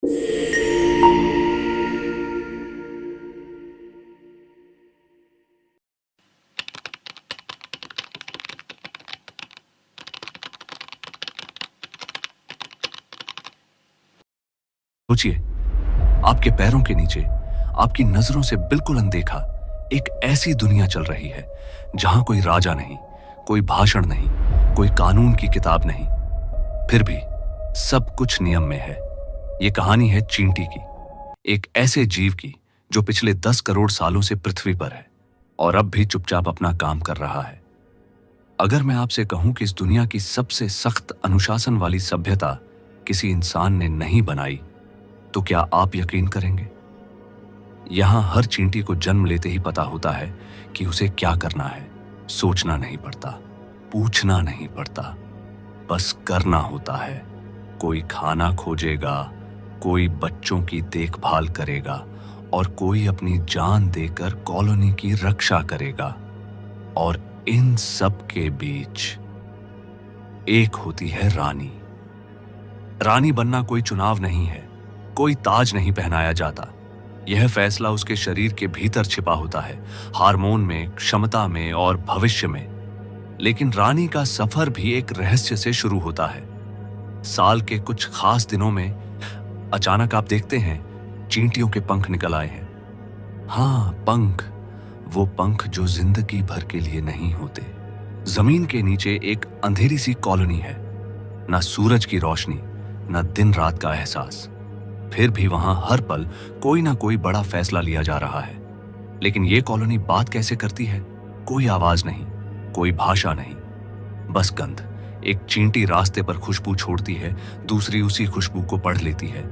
सोचिए, आपके पैरों के नीचे, आपकी नजरों से बिल्कुल अनदेखा एक ऐसी दुनिया चल रही है जहां कोई राजा नहीं, कोई भाषण नहीं, कोई कानून की किताब नहीं, फिर भी सब कुछ नियम में है। ये कहानी है चींटी की, एक ऐसे जीव की जो पिछले 10 करोड़ सालों से पृथ्वी पर है और अब भी चुपचाप अपना काम कर रहा है। अगर मैं आपसे कहूं कि इस दुनिया की सबसे सख्त अनुशासन वाली सभ्यता किसी इंसान ने नहीं बनाई, तो क्या आप यकीन करेंगे? यहां हर चींटी को जन्म लेते ही पता होता है कि उसे क्या करना है। सोचना नहीं पड़ता, पूछना नहीं पड़ता, बस करना होता है। कोई खाना खोजेगा, कोई बच्चों की देखभाल करेगा और कोई अपनी जान देकर कॉलोनी की रक्षा करेगा। और इन सब के बीच एक होती है रानी। रानी बनना कोई चुनाव नहीं है, कोई ताज नहीं पहनाया जाता। यह फैसला उसके शरीर के भीतर छिपा होता है, हार्मोन में, क्षमता में और भविष्य में। लेकिन रानी का सफर भी एक रहस्य से शुरू होता है। साल के कुछ खास दिनों में अचानक आप देखते हैं चींटियों के पंख निकल आए हैं। हाँ, पंख, वो पंख जो जिंदगी भर के लिए नहीं होते। जमीन के नीचे एक अंधेरी सी कॉलोनी है, ना सूरज की रोशनी, ना दिन रात का एहसास। फिर भी वहां हर पल कोई ना कोई बड़ा फैसला लिया जा रहा है। लेकिन ये कॉलोनी बात कैसे करती है? कोई आवाज नहीं, कोई भाषा नहीं, बस गंध। एक चींटी रास्ते पर खुशबू छोड़ती है, दूसरी उसी खुशबू को पढ़ लेती है।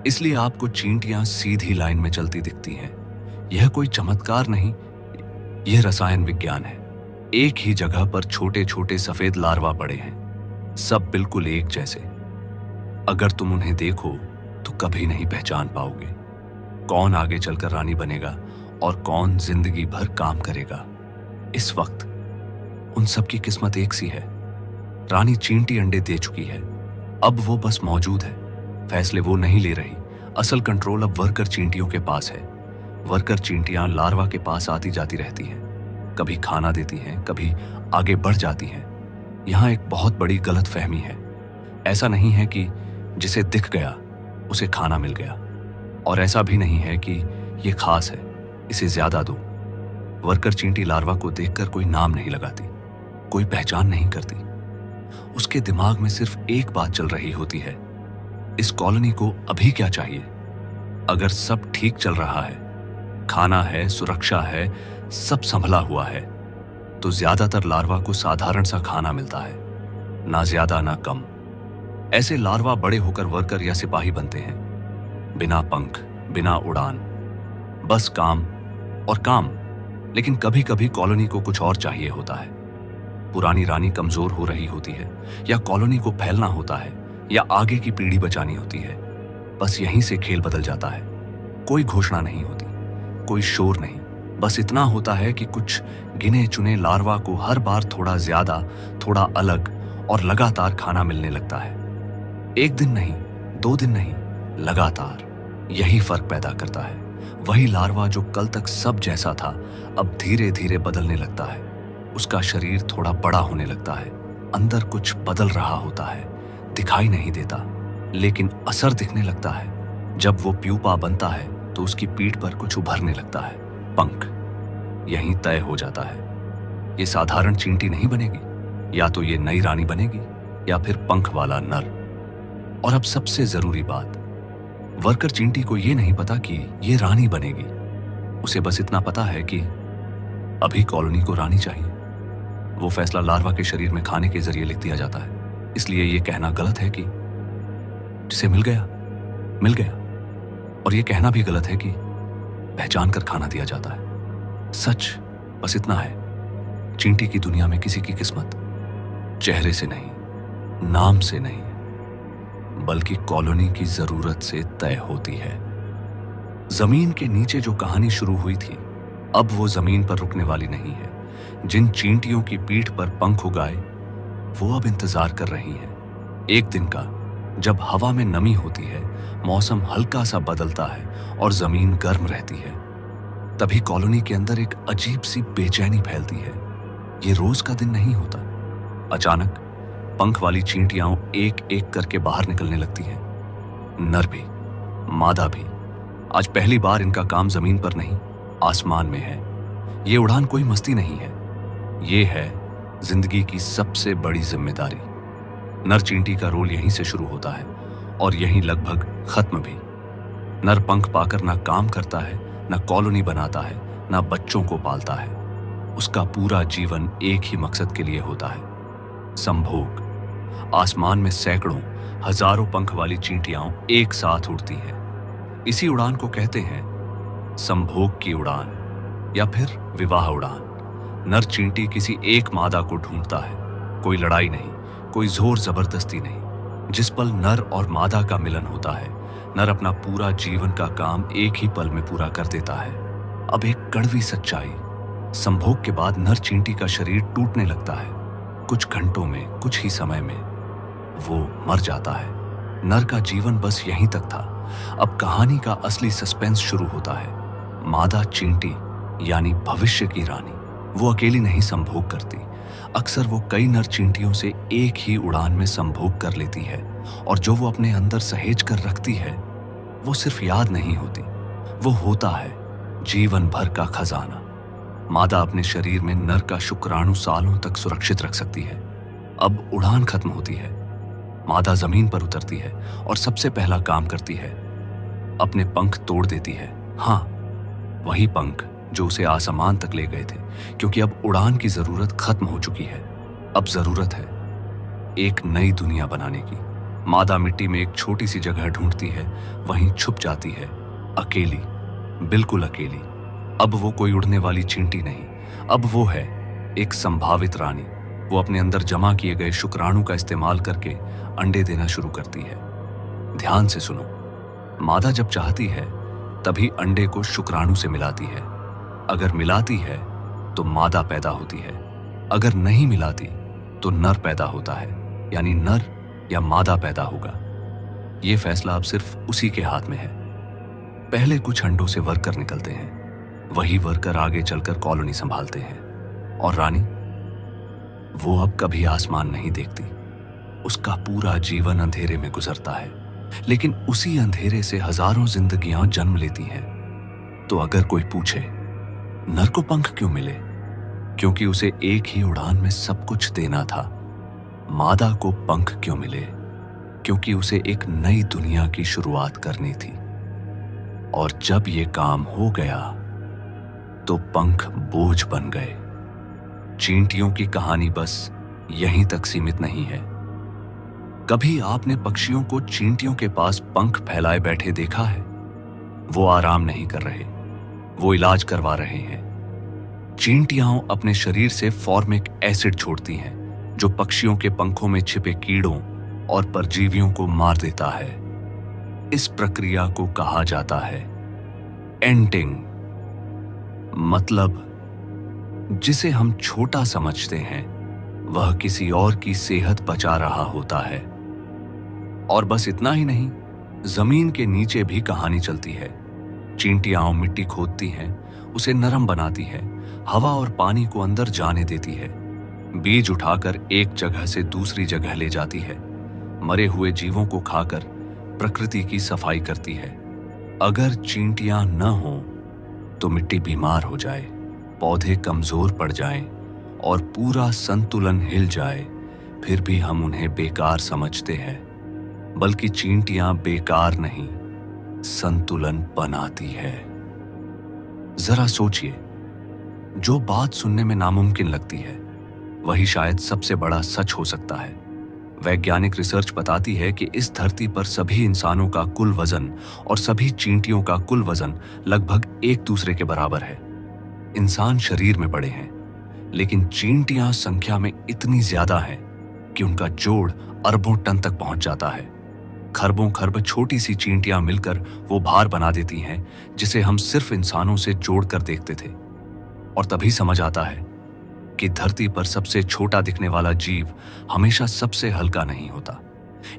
इसलिए आपको चींटियां सीधी लाइन में चलती दिखती हैं। यह कोई चमत्कार नहीं, यह रसायन विज्ञान है। एक ही जगह पर छोटे छोटे सफेद लार्वा पड़े हैं, सब बिल्कुल एक जैसे। अगर तुम उन्हें देखो तो कभी नहीं पहचान पाओगे कौन आगे चलकर रानी बनेगा और कौन जिंदगी भर काम करेगा। इस वक्त उन सब की किस्मत एक सी है। रानी चींटी अंडे दे चुकी है, अब वो बस मौजूद है। फैसले वो नहीं ले रही, असल कंट्रोल अब वर्कर चींटियों के पास है। वर्कर चींटियां लार्वा के पास आती जाती रहती हैं, कभी खाना देती हैं, कभी आगे बढ़ जाती हैं। यहां एक बहुत बड़ी गलतफहमी है। ऐसा नहीं है कि जिसे दिख गया उसे खाना मिल गया, और ऐसा भी नहीं है कि ये खास है, इसे ज्यादा दो। वर्कर चींटी लार्वा को देखकर कोई नाम नहीं लगाती, कोई पहचान नहीं करती। उसके दिमाग में सिर्फ एक बात चल रही होती है, इस कॉलोनी को अभी क्या चाहिए। अगर सब ठीक चल रहा है, खाना है, सुरक्षा है, सब संभला हुआ है, तो ज्यादातर लार्वा को साधारण सा खाना मिलता है, ना ज्यादा ना कम। ऐसे लार्वा बड़े होकर वर्कर या सिपाही बनते हैं, बिना पंख, बिना उड़ान, बस काम और काम। लेकिन कभी कभी कॉलोनी को कुछ और चाहिए होता है। पुरानी रानी कमजोर हो रही होती है, या कॉलोनी को फैलना होता है, या आगे की पीढ़ी बचानी होती है। बस यहीं से खेल बदल जाता है। कोई घोषणा नहीं होती, कोई शोर नहीं, बस इतना होता है कि कुछ गिने चुने लार्वा को हर बार थोड़ा ज्यादा, थोड़ा अलग और लगातार खाना मिलने लगता है। एक दिन नहीं, 2 दिन नहीं, लगातार। यही फर्क पैदा करता है। वही लार्वा जो कल तक सब जैसा था, अब धीरे धीरे बदलने लगता है। उसका शरीर थोड़ा बड़ा होने लगता है, अंदर कुछ बदल रहा होता है, दिखाई नहीं देता, लेकिन असर दिखने लगता है। जब वो प्यूपा बनता है तो उसकी पीठ पर कुछ उभरने लगता है, पंख। यहीं तय हो जाता है, ये साधारण चींटी नहीं बनेगी, या तो ये नई रानी बनेगी या फिर पंख वाला नर। और अब सबसे जरूरी बात, वर्कर चींटी को यह नहीं पता कि ये रानी बनेगी। उसे बस इतना पता है कि अभी कॉलोनी को रानी चाहिए। वो फैसला लार्वा के शरीर में खाने के जरिए लिख दिया जाता है। इसलिए यह कहना गलत है कि जिसे मिल गया मिल गया, और यह कहना भी गलत है कि पहचान कर खाना दिया जाता है। सच बस इतना है, चींटी की दुनिया में किसी की किस्मत चेहरे से नहीं, नाम से नहीं, बल्कि कॉलोनी की जरूरत से तय होती है। जमीन के नीचे जो कहानी शुरू हुई थी, अब वो जमीन पर रुकने वाली नहीं है। जिन चींटियों की पीठ पर पंख उगाए, वो अब इंतजार कर रही हैं। एक दिन का, जब हवा में नमी होती है, मौसम हल्का सा बदलता है और जमीन गर्म रहती है। तभी कॉलोनी के अंदर एक अजीब सी बेचैनी फैलती है। ये रोज का दिन नहीं होता। अचानक पंख वाली चींटियां एक एक करके बाहर निकलने लगती हैं। नर भी, मादा भी। आज पहली बार इनका काम जमीन पर नहीं, आसमान में है। ये उड़ान कोई मस्ती नहीं है, ये है जिंदगी की सबसे बड़ी जिम्मेदारी। नर चींटी का रोल यहीं से शुरू होता है और यहीं लगभग खत्म भी। नर पंख पाकर ना काम करता है, ना कॉलोनी बनाता है, ना बच्चों को पालता है। उसका पूरा जीवन एक ही मकसद के लिए होता है, संभोग। आसमान में सैकड़ों हजारों पंख वाली चींटियां एक साथ उड़ती हैं। इसी उड़ान को कहते हैं संभोग की उड़ान या फिर विवाह उड़ान। नर चींटी किसी एक मादा को ढूंढता है। कोई लड़ाई नहीं, कोई जोर जबरदस्ती नहीं। जिस पल नर और मादा का मिलन होता है, नर अपना पूरा जीवन का काम एक ही पल में पूरा कर देता है। अब एक कड़वी सच्चाई, संभोग के बाद नर चींटी का शरीर टूटने लगता है। कुछ घंटों में, कुछ ही समय में वो मर जाता है। नर का जीवन बस यहीं तक था। अब कहानी का असली सस्पेंस शुरू होता है। मादा चींटी यानी भविष्य की रानी, वो अकेली नहीं संभोग करती। अक्सर वो कई नर चींटियों से एक ही उड़ान में संभोग कर लेती है और जो वो अपने अंदर सहेज कर रखती है वो सिर्फ याद नहीं होती, वो होता है जीवन भर का खजाना। मादा अपने शरीर में नर का शुक्राणु सालों तक सुरक्षित रख सकती है। अब उड़ान खत्म होती है। मादा जमीन पर उतरती है और सबसे पहला काम करती है, अपने पंख तोड़ देती है। हाँ, वही पंख जो उसे आसमान तक ले गए थे, क्योंकि अब उड़ान की जरूरत खत्म हो चुकी है। अब जरूरत है एक नई दुनिया बनाने की। मादा मिट्टी में एक छोटी सी जगह ढूंढती है, वहीं छुप जाती है, अकेली, बिल्कुल अकेली। अब वो कोई उड़ने वाली चींटी नहीं, अब वो है एक संभावित रानी। वो अपने अंदर जमा किए गए शुक्राणु का इस्तेमाल करके अंडे देना शुरू करती है। ध्यान से सुनो, मादा जब चाहती है तभी अंडे को शुक्राणु से मिलाती है। अगर मिलाती है तो मादा पैदा होती है, अगर नहीं मिलाती तो नर पैदा होता है, यानी नर या मादा पैदा होगा। यह फैसला अब सिर्फ उसी के हाथ में है। पहले कुछ अंडों से वर्कर निकलते हैं, वही वर्कर आगे चलकर कॉलोनी संभालते हैं। और रानी, वो अब कभी आसमान नहीं देखती। उसका पूरा जीवन अंधेरे में गुजरता है, लेकिन उसी अंधेरे से हजारों जिंदगियां जन्म लेती हैं। तो अगर कोई पूछे नर को पंख क्यों मिले, क्योंकि उसे एक ही उड़ान में सब कुछ देना था। मादा को पंख क्यों मिले, क्योंकि उसे एक नई दुनिया की शुरुआत करनी थी। और जब ये काम हो गया तो पंख बोझ बन गए। चींटियों की कहानी बस यहीं तक सीमित नहीं है। कभी आपने पक्षियों को चींटियों के पास पंख फैलाए बैठे देखा है? वो आराम नहीं कर रहे, वो इलाज करवा रहे हैं। चींटियां अपने शरीर से फॉर्मिक एसिड छोड़ती हैं, जो पक्षियों के पंखों में छिपे कीड़ों और परजीवियों को मार देता है। इस प्रक्रिया को कहा जाता है एंटिंग। मतलब जिसे हम छोटा समझते हैं, वह किसी और की सेहत बचा रहा होता है। और बस इतना ही नहीं, जमीन के नीचे भी कहानी चलती है। चींटियां मिट्टी खोदती हैं, उसे नरम बनाती है, हवा और पानी को अंदर जाने देती है, बीज उठाकर एक जगह से दूसरी जगह ले जाती है, मरे हुए जीवों को खाकर प्रकृति की सफाई करती है। अगर चींटियां न हों तो मिट्टी बीमार हो जाए, पौधे कमजोर पड़ जाएं और पूरा संतुलन हिल जाए। फिर भी हम उन्हें बेकार समझते हैं, बल्कि चींटियां बेकार नहीं, संतुलन बनाती है। जरा सोचिए, जो बात सुनने में नामुमकिन लगती है वही शायद सबसे बड़ा सच हो सकता है। वैज्ञानिक रिसर्च बताती है कि इस धरती पर सभी इंसानों का कुल वजन और सभी चींटियों का कुल वजन लगभग एक दूसरे के बराबर है। इंसान शरीर में बड़े हैं, लेकिन चींटियां संख्या में इतनी ज्यादा हैं कि उनका जोड़ अरबों टन तक पहुंच जाता है। खरबों खरब छोटी सी चींटियां मिलकर वो भार बना देती हैं जिसे हम सिर्फ इंसानों से जोड़कर देखते थे। और तभी समझ आता है कि धरती पर सबसे छोटा दिखने वाला जीव हमेशा सबसे हल्का नहीं होता।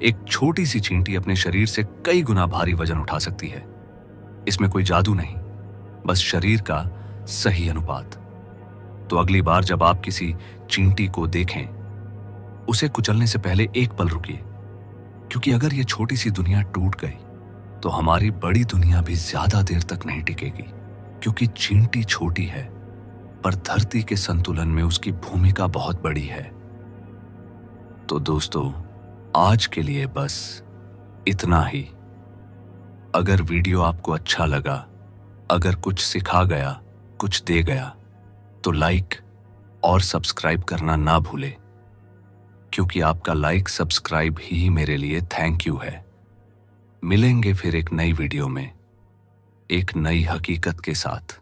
एक छोटी सी चींटी अपने शरीर से कई गुना भारी वजन उठा सकती है। इसमें कोई जादू नहीं, बस शरीर का सही अनुपात। तो अगली बार जब आप किसी चींटी को देखें, उसे कुचलने से पहले एक पल रुकिए, क्योंकि अगर ये छोटी सी दुनिया टूट गई तो हमारी बड़ी दुनिया भी ज्यादा देर तक नहीं टिकेगी। क्योंकि चींटी छोटी है, पर धरती के संतुलन में उसकी भूमिका बहुत बड़ी है। तो दोस्तों, आज के लिए बस इतना ही। अगर वीडियो आपको अच्छा लगा, अगर कुछ सिखा गया, कुछ दे गया, तो लाइक और सब्सक्राइब करना ना भूले, क्योंकि आपका लाइक सब्सक्राइब ही मेरे लिए थैंक यू है। मिलेंगे फिर एक नई वीडियो में, एक नई हकीकत के साथ।